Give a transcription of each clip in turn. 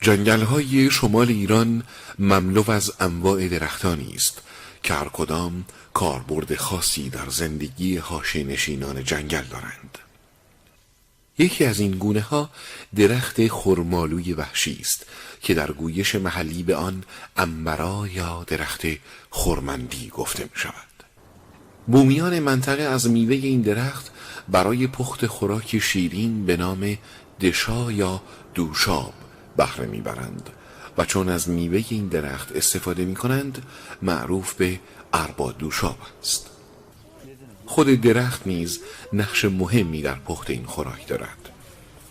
جنگل‌های شمال ایران مملو از انواع درختانی است که هر کدام کاربرد خاصی در زندگی حاشیه‌نشینان جنگل دارند. یکی از این گونه ها درخت خرمالوی وحشی است که در گویش محلی به آن عنبرا یا درخت خرمندی گفته می شود. بومیان منطقه از میوه این درخت برای پخت خوراک شیرین به نام دشا یا دوشاب بهره میبرند و چون از میوه این درخت استفاده می کنند معروف به اربا دوشاب است. خود درخت نیز نقش مهمی در پخت این خوراک دارد.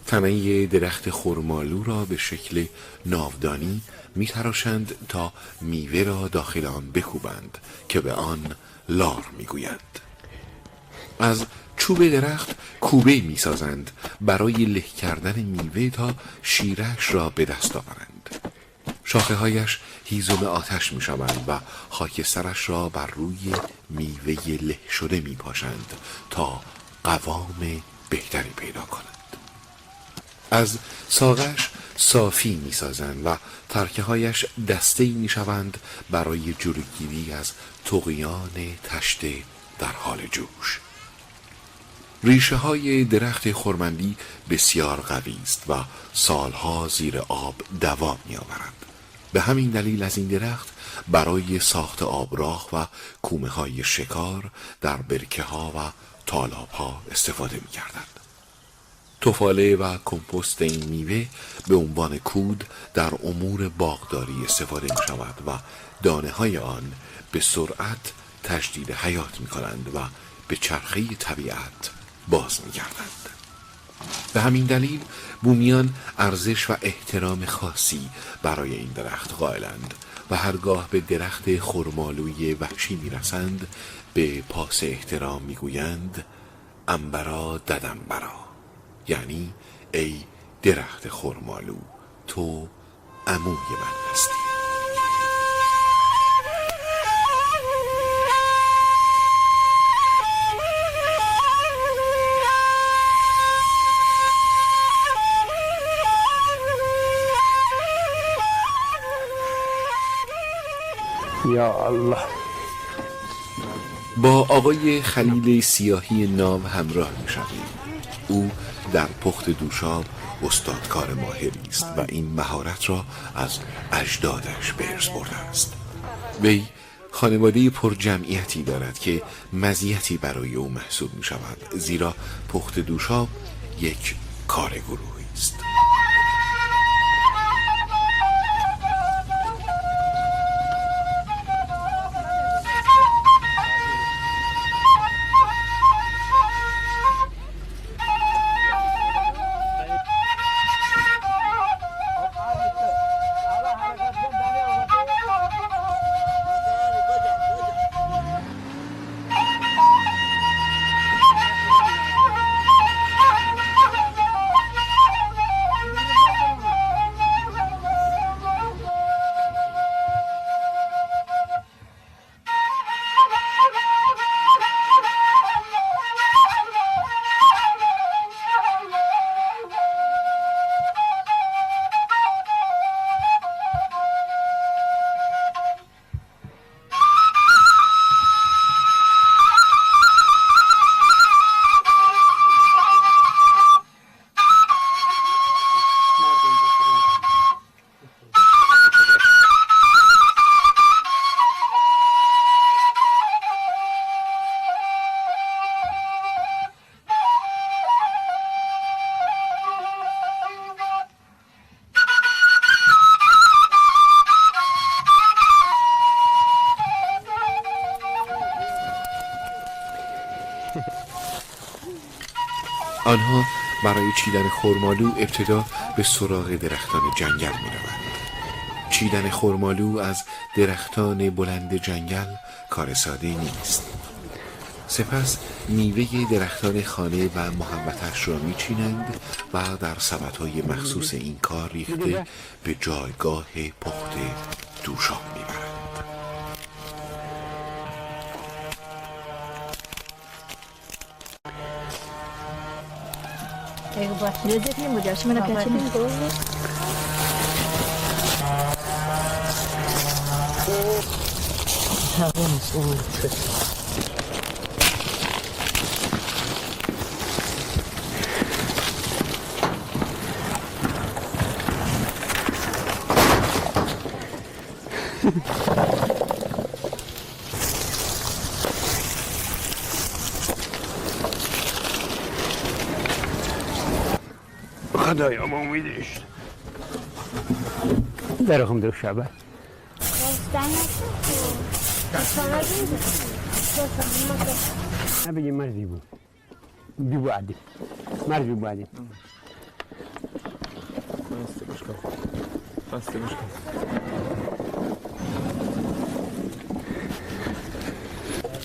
تنه درخت خرمالو را به شکل ناودانی می تراشند تا میوه را داخل آن بکوبند که به آن لار می گویند. از چوب درخت کوبه می سازند برای له کردن میوه تا شیرش را به دست آورند. شاخه هایش هیزم آتش می شوند و خاکسترش را بر روی میوه له شده می پاشند تا قوام بهتری پیدا کنند. از ساقش صافی می سازند و ترکه هایش دسته‌ای می شوند برای جلوگیری از طغیان تشت در حال جوش. ریشه های درخت خرمندی بسیار قوی است و سالها زیر آب دوام می آورد. به همین دلیل از این درخت برای ساخت آبراغ و کومه های شکار در برکه ها و تالاب ها استفاده می کردند. تفاله و کمپوست این میوه به عنوان کود در امور باغداری استفاده می شود و دانه های آن به سرعت تجدید حیات می کنند و به چرخه طبیعت باز می گردند. به همین دلیل بومیان ارزش و احترام خاصی برای این درخت قائلند و هرگاه به درخت خرمالوی وحشی می رسند به پاس احترام می گویند عنبرا ددنبرا، یعنی ای درخت خرمالو تو عموی من هستی. یا الله. با آقای خلیل سیاهی ناو همراه می شویم. او در پخت دوشاب استادکار ماهری است و این مهارت را از اجدادش به ارث برده است. وی خانواده پر جمعیتی دارد که مزیتی برای او محسوب می شود، زیرا پخت دوشاب یک کار گروهی است. آنها برای چیدن خرمالو ابتدا به سراغ درختان جنگل می روند. چیدن خرمالو از درختان بلند جنگل کار ساده نیست. سپس میوه درختان خانه و محوطش را می چینند و در سبدهای مخصوص این کار ریخته به جایگاه پخت دوشاب می برند. خدایا ما امیدش درخم دو شبه نبیگی مرزی بود بی بعدی مرزی بعدی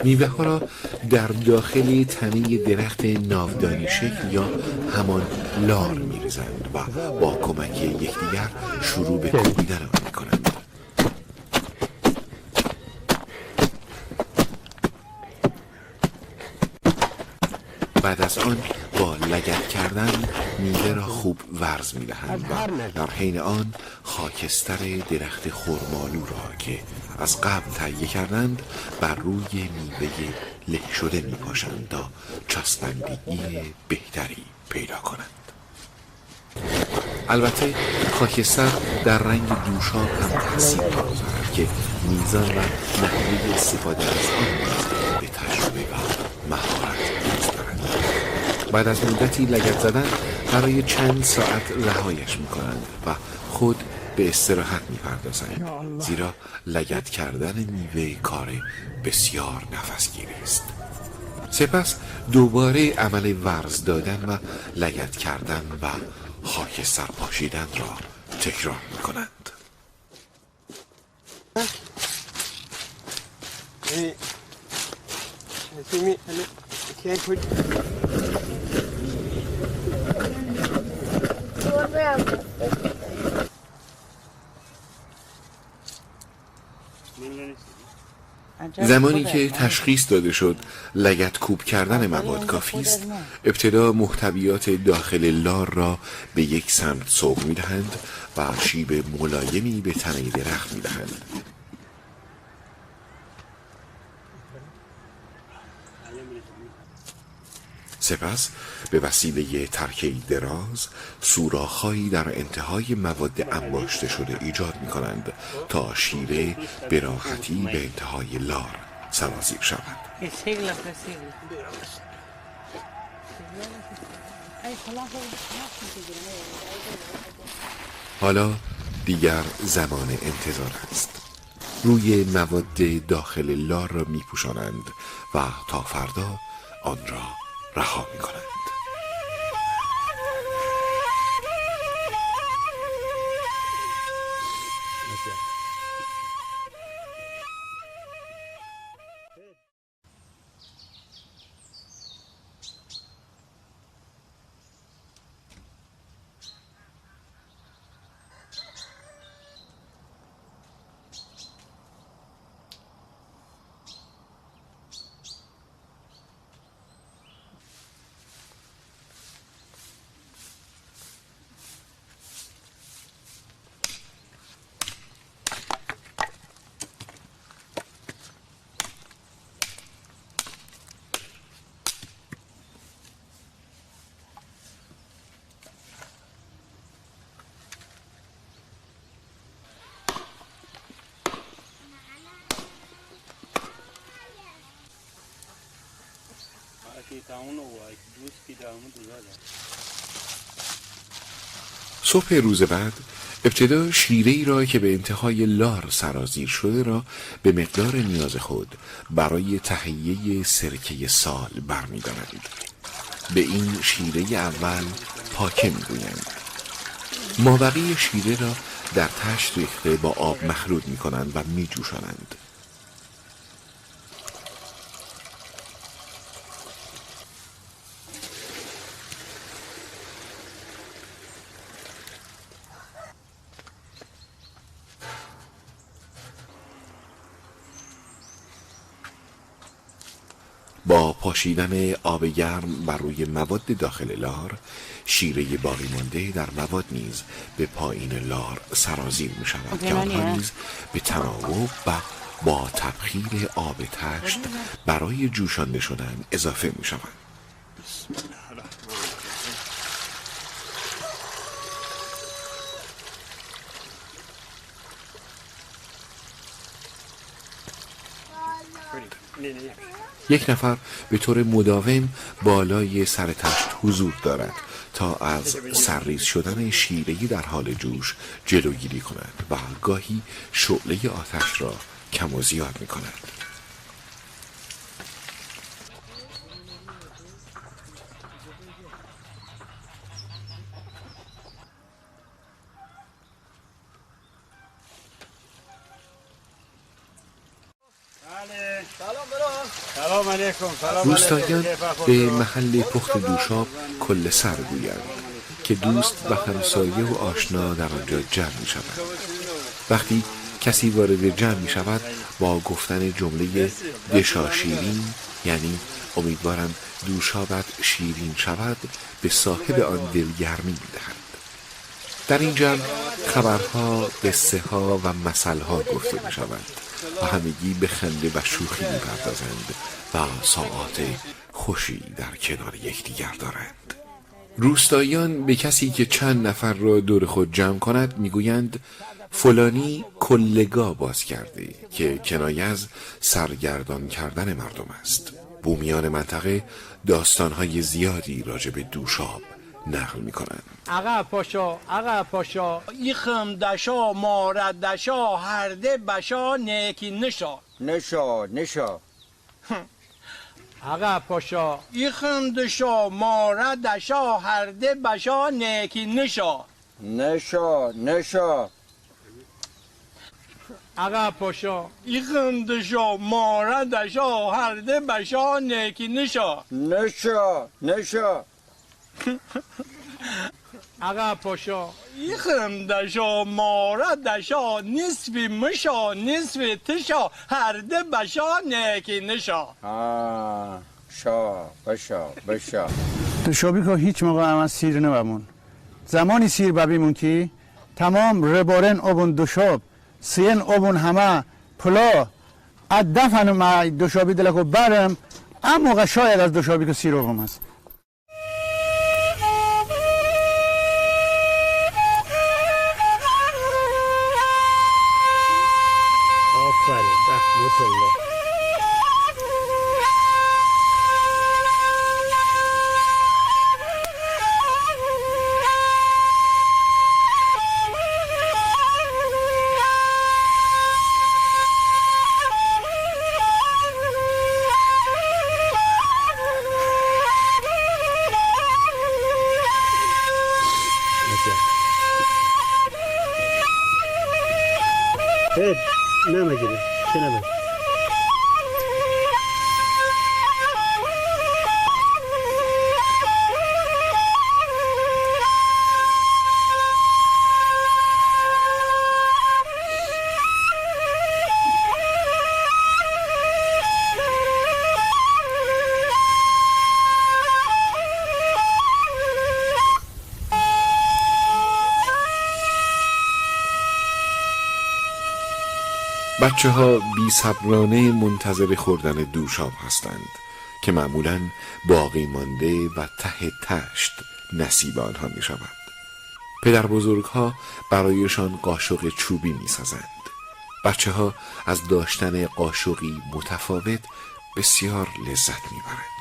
میوه ها را در داخل تنه درخت ناودانی شکل یا همان لار میریزند و با کمک یکدیگر شروع به کوبیدن آن میکنند. بعد از آن با لگد کردن میوه را خوب ورز میدهند و در حین آن خاکستر درخت خرمالو را که از قبل تهیه کردند بر روی میوه له شده میپاشند تا چسبندگی بهتری پیدا کنند. البته خاکستر در رنگ دوشاب هم تاثیر می‌گذارد که میزان و نحوه استفاده از آن نیز به تجربه و مهارت نیاز دارد. بعد از مدتی لگد زدن برای چند ساعت رهایش میکنند و خود به استراحت میپردازند، زیرا لگد کردن میوه کار بسیار نفسگیری است. سپس دوباره عمل ورز دادن و لگد کردن و خاکستر پاشیدن را تکرار میکنند. زمانی که تشخیص داده شد لگد کوب کردن مواد کافی است، ابتدا محتویات داخل لار را به یک سمت سوق می‌دهند و شیب ملایمی به تنه درخت می‌دهند. سپس به وسیله ترکه‌ای دراز سوراخ‌هایی در انتهای مواد انباشته شده ایجاد می‌کنند تا شیره به راحتی به انتهای لار سرازیر شود. حالا دیگر زمان انتظار است. روی مواد داخل لار را می‌پوشانند و تا فردا آن را رها می‌کنند. صبح روز بعد ابتدا شیره‌ای را که به انتهای لار سرازیر شده را به مقدار نیاز خود برای تهیه سرکه سال برمی‌دارند. به این شیره اول پاکه می‌گویند. مابقی شیره را در تشت ریخته با آب مخلوط می‌کنند و می‌جوشانند. با پاشیدن آب گرم بر روی مواد داخل لار، شیره باقی مانده در مواد نیز به پایین لار سرازیر می شود که آنها نیز به تناوب و با تبخیر آب تشت برای جوشانده شدن اضافه می شود. یک نفر به طور مداوم بالای سر تشت حضور دارد تا از سرریز شدن شیره‌ای در حال جوش جلوگیری کند و گاهی شعله آتش را کم و زیاد می کند. روستاییان به محل پخت دوشاب کل سر گویند که دوست و همسایه و آشنا در آنجا جمع می شود. وقتی کسی وارد جمع می شود با گفتن جمله دشا شیرین، یعنی امیدوارم دوشابت شیرین شود، به صاحب آن دلگرمی می دهند. در این جمع خبرها، قصه ها و مثل ها گفته می شود و همگی به خنده و شوخی می پردازند و ساعات خوشی در کنار یکدیگر دارند. روستاییان به کسی که چند نفر را دور خود جمع کند میگویند فلانی کلگا باز کرده، که کنایه از سرگردان کردن مردم است. بومیان منطقه داستانهای زیادی راجع به دوشاب نقل می کنند. آقا پاشا ایخم دشا مارد دشا هرده بشا نیکی نشا آقا پاشا ایخم دشا مارد دشا هرده بشا نیکی نشا آقا پاشا ایخم دشا مارد دشا هرده بشا نیکی نشا آقا پاشا ایخم دشا مارد دشا نصفی مشا نصفی تشا هرده بشا نیکی نشا. بشا دوشابی که هیچ موقع هم از سیر نبمون. زمانی سیر ببیمون که تمام ربارن آبون دوشاب سین آبون همه پلا از دفن ما دوشابی دلکو برم اما موقع شاید از دوشابی که سیر آبون هست. نمیگیری چه نمیگیری بچه ها بی صبرانه منتظر خوردن دوشاب هستند که معمولاً باقی مانده و ته تشت نصیب آنها می شود. پدر بزرگ ها برایشان قاشق چوبی می سازند. بچه ها از داشتن قاشقی متفاوت بسیار لذت می برند.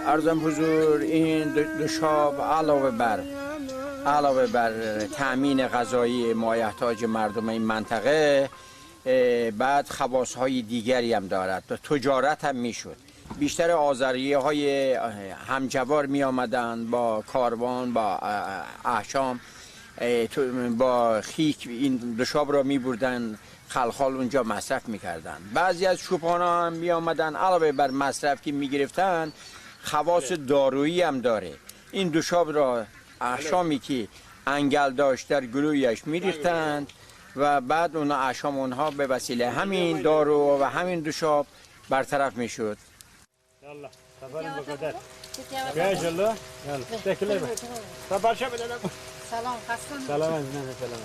عرضم حضور این دوشاب علاوه بر تأمین غذایی مایحتاج مردم این منطقه بعد خواص‌های دیگری هم دارد و تجارت هم میشد. بیشتر آذریه‌های همجوار می آمدند با کاروان با احشام با خیک این دوشاب را می بردن خلخال اونجا مصرف میکردن. بعضی از چوپانا هم می آمدن علاوه بر مصرف که می گرفتن خواص دارویی هم داره. این دوشاب را احشامی که انگل داشت در گلویش می ریختند و بعد اون احشام اونها به وسیله همین دارو و همین دوشاب برطرف می شد. يلا سفرين بقدر يا جلو يلا تاكل صبر شو بدنا سلام خستم سلام عليكم سلام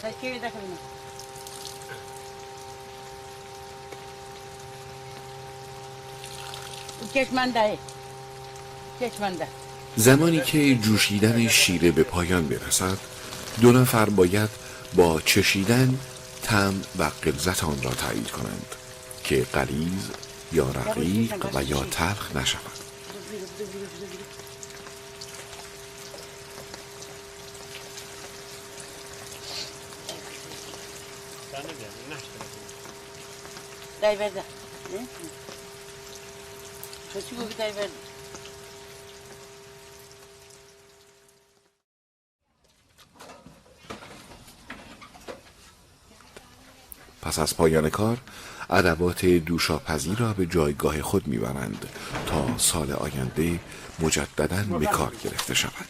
تشكيل دخلنا چشمنده. زمانی که جوشیدن شیره به پایان برسد 2 نفر باید با چشیدن طعم و غلظت آن را تایید کنند که غلیظ یا رقیق و یا تلخ نشود. دایورده چی گفتی دایورده پس از پایان کار ادوات دوشاپزی را به جایگاه خود میبرند تا سال آینده مجددا به کار گرفته شود.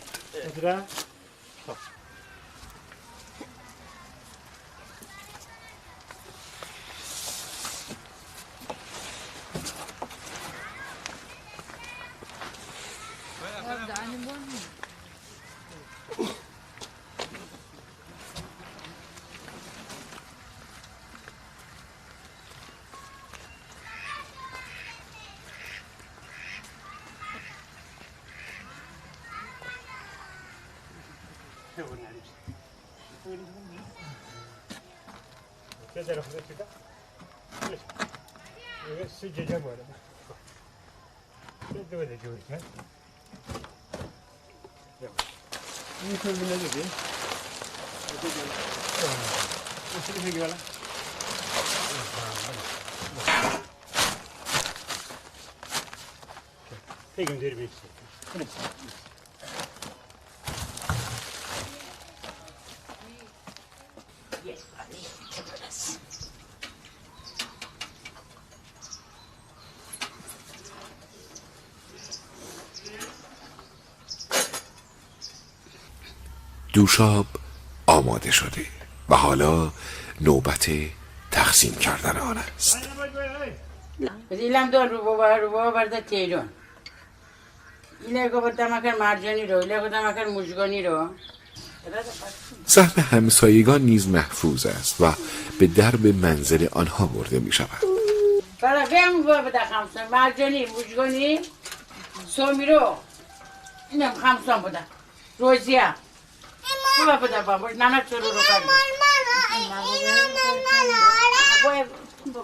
دوشاب آماده شده و حالا نوبت تقسیم کردن آن است. ایلم دون رو بابا برده تیرون ایله گفتم اگر مرجانی رو ایله گفتم اگر مجگانی رو سهم همسایگان نیز محفوظ است و به درب منزل آنها برده می شود. برای هم بده خمسان مرجانی مجگانی سومی رو اینم خمسان بوده روزیه بابا بده بابا نمک سرو رو کردیم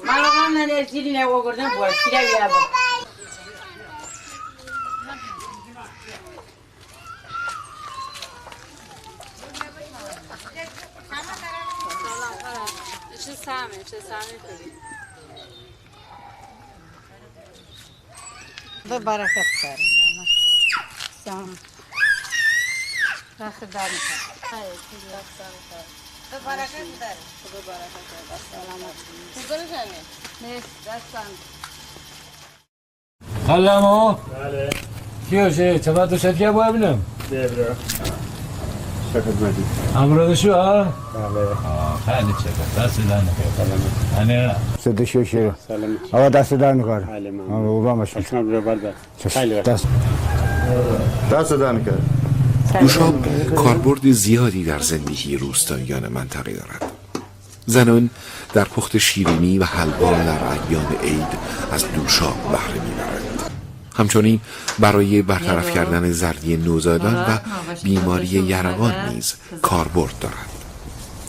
مالغان نه زیری نه وگردن باید پیره بیره با چه سهمی کنی به برکت کردیم سلام دست در میکنم به برکت در به برکت در سلامت چطور شنید؟ نیست دستان خلمو بله کیوشه چما تو شد که باید بینم بیبرا شکر مدید امروز شو ها؟ بله خیلی چکر دست در نکرد صد شوشی رو آقا دست در نکرد او با مشکل دست در نکرد. دوشاب کاربرد زیادی در زندگی روستاییان منطقه دارد. زنان در پخت شیرینی و حلوا در ایام عید از دوشاب بهره میبرند. همچنین برای برطرف کردن زردی نوزادان و بیماری یرقان نیز کاربرد دارد.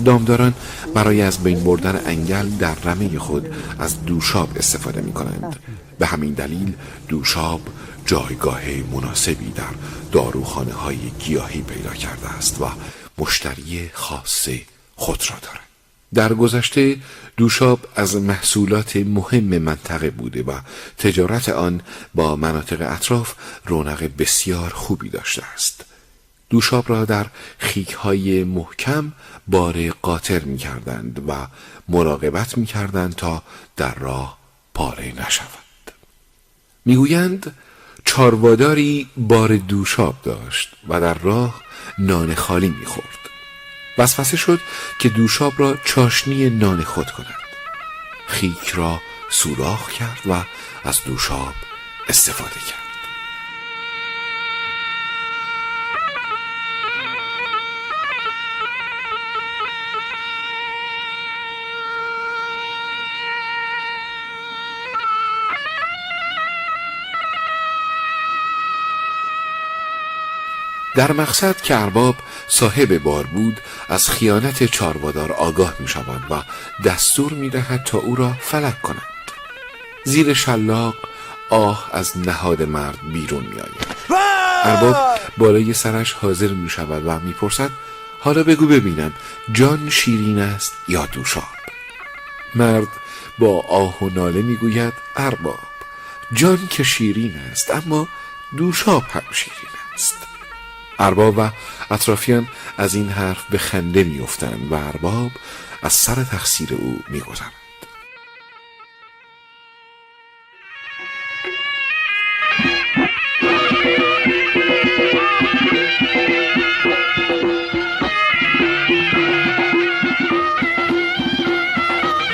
دامداران برای از بین بردن انگل در رمه خود از دوشاب استفاده می کنند. به همین دلیل دوشاب جایگاه مناسبی در داروخانه های گیاهی پیدا کرده است و مشتری خاص خود را دارد. در گذشته دوشاب از محصولات مهم منطقه بوده و تجارت آن با مناطق اطراف رونق بسیار خوبی داشته است. دوشاب را در خیک‌های محکم بار قاطر می‌کردند و مراقبت می‌کردند تا در راه پاره نشود. میگویند چارواداری بار دوشاب داشت و در راه نان خالی می‌خورد. وسوسه شد که دوشاب را چاشنی نان خود کند. خیک را سوراخ کرد و از دوشاب استفاده کرد. در مقصد که ارباب صاحب بار بود از خیانت چاروادار آگاه می شود و دستور می دهد تا او را فلک کنند. زیر شلاق آه از نهاد مرد بیرون می آید. ارباب بالای سرش حاضر می شود و می پرسد حالا بگو ببینم جان شیرین است یا دوشاب؟ مرد با آه و ناله می گوید ارباب جان که شیرین است اما دوشاب هم شیرین است. ارباب و اطرافیان از این حرف به خنده می‌افتند و ارباب از سر تقصیر او می‌گذرد.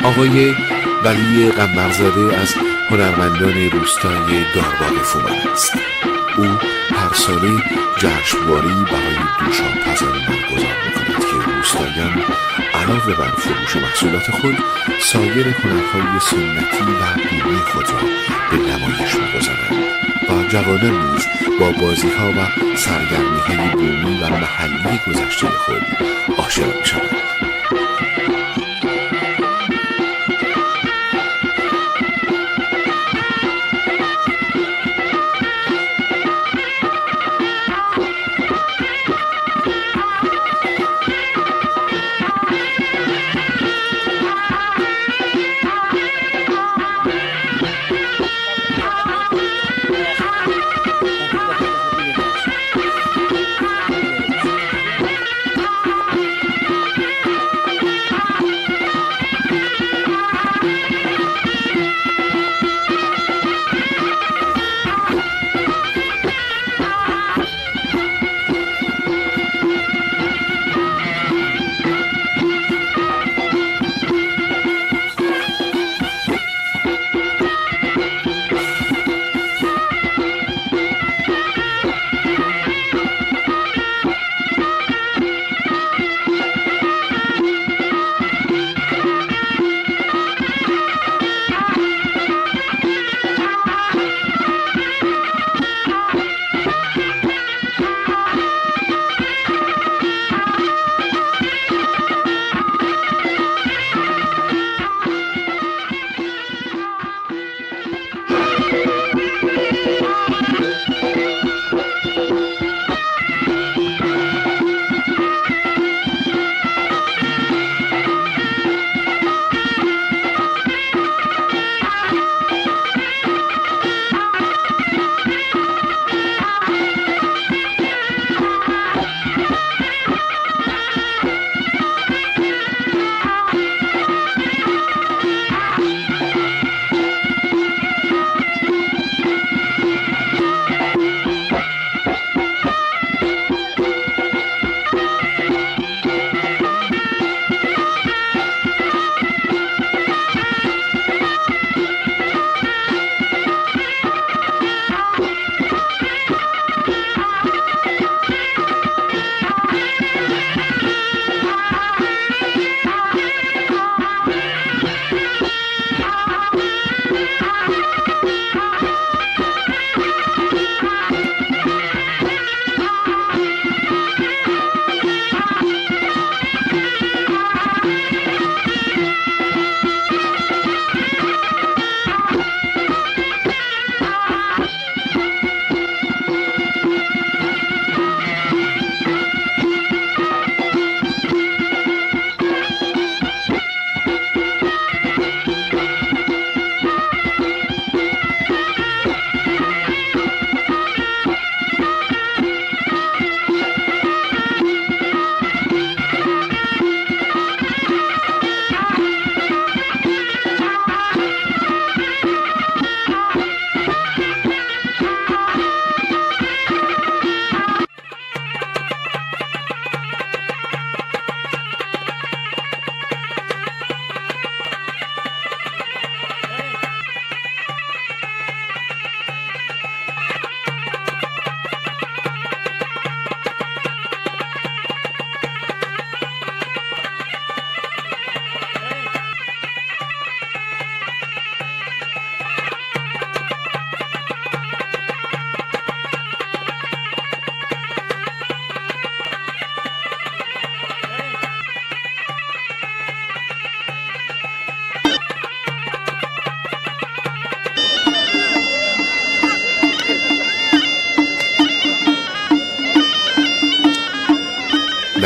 آقای ولی قنبرزاده از هنرمندان روستای دارباغ فومن است. او هر ساله جشنواری برای دوشاب پزانی برگزار می‌کند که روستاییان علاوه بر فروش محصولات خود سایر هنرهای سنتی و بومی خود را به نمایش می‌گذارند و جوانان نیز با بازی‌ها و سرگرمی‌های بومی و محلی گذشته خود آشنا می‌شوند.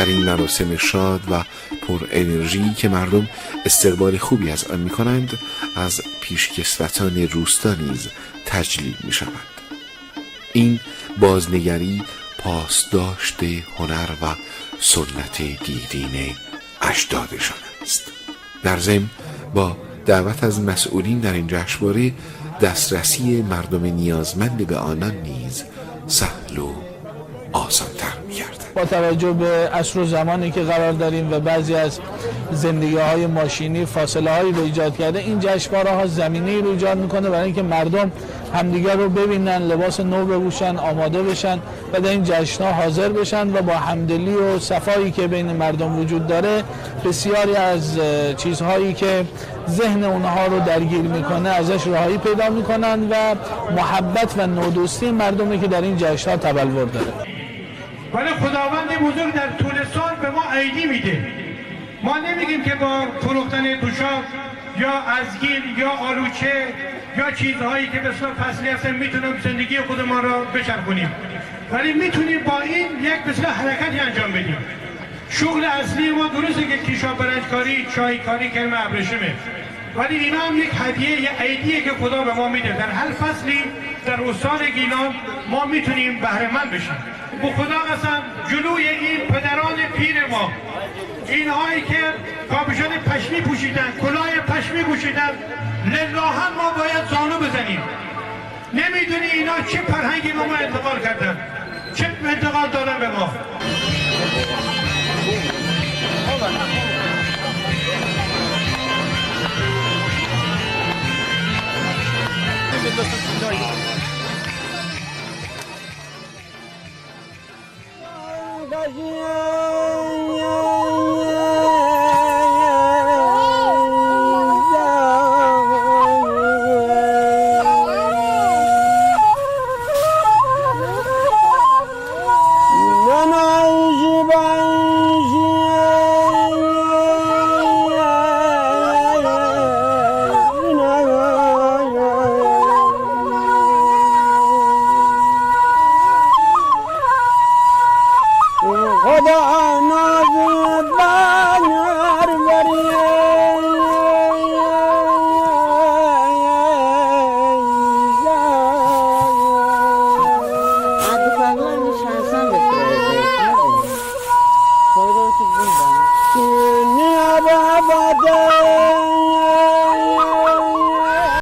در این مراسم شاد و پر انرژی که مردم استقبال خوبی از آن می کنند، از پیشکسوتان روستا نیز تجلیل می شود. این بازنگری پاسداشت هنر و سنت دیرین اجدادشان است. در ضمن با دعوت از مسئولین در این جشنواره دسترسی مردم نیازمند به آنان نیز سهل و آسان‌تر می‌گردد. با توجه به عصر و زمانی که قرار داریم و بعضی از زندگی‌های ماشینی فاصله‌هایی رو ایجاد کرده، این جشنواره‌ها زمینه‌ای رو ایجاد می‌کنه برای اینکه مردم همدیگر رو ببینن، لباس نو بپوشن، آماده بشن و در این جشن‌ها حاضر بشن و با همدلی و صفایی که بین مردم وجود داره بسیاری از چیزهایی که ذهن اونها رو درگیر میکنه ازش رهایی پیدا میکنن و محبت و نودوستی مردمی که در این جشن‌ها تبلور داره. ولی خداوند بزرگ در طول سال به ما عیدی میده. ما نمیگیم که با فروختن دوشاب یا ازگیر یا آلوچه یا چیزهایی که بسیار فصلی هستن میتونیم زندگی خودمان را بچرخونیم، ولی میتونیم با این یک بسیار حرکتی انجام بدیم. شغل اصلی ما درسته که کشاورزی، چای کاری، کرم ابریشمه، ولی اینا هم یک هدیه، یک عیدیه که خدا به ما میده. در هر فصلی در استان گیلان ما میتونیم بهره مند بشیم. به خدا قسم جلوی این پدران پیر ما، اینهایی که کاپشن پشمی پوشیدن، کلاه پشمی پوشیدن، لله ما باید زانو بزنیم. نمیدونی اینا چه فرهنگی ما انتقال کردن، چه انتقال دادن به ما. Gajinha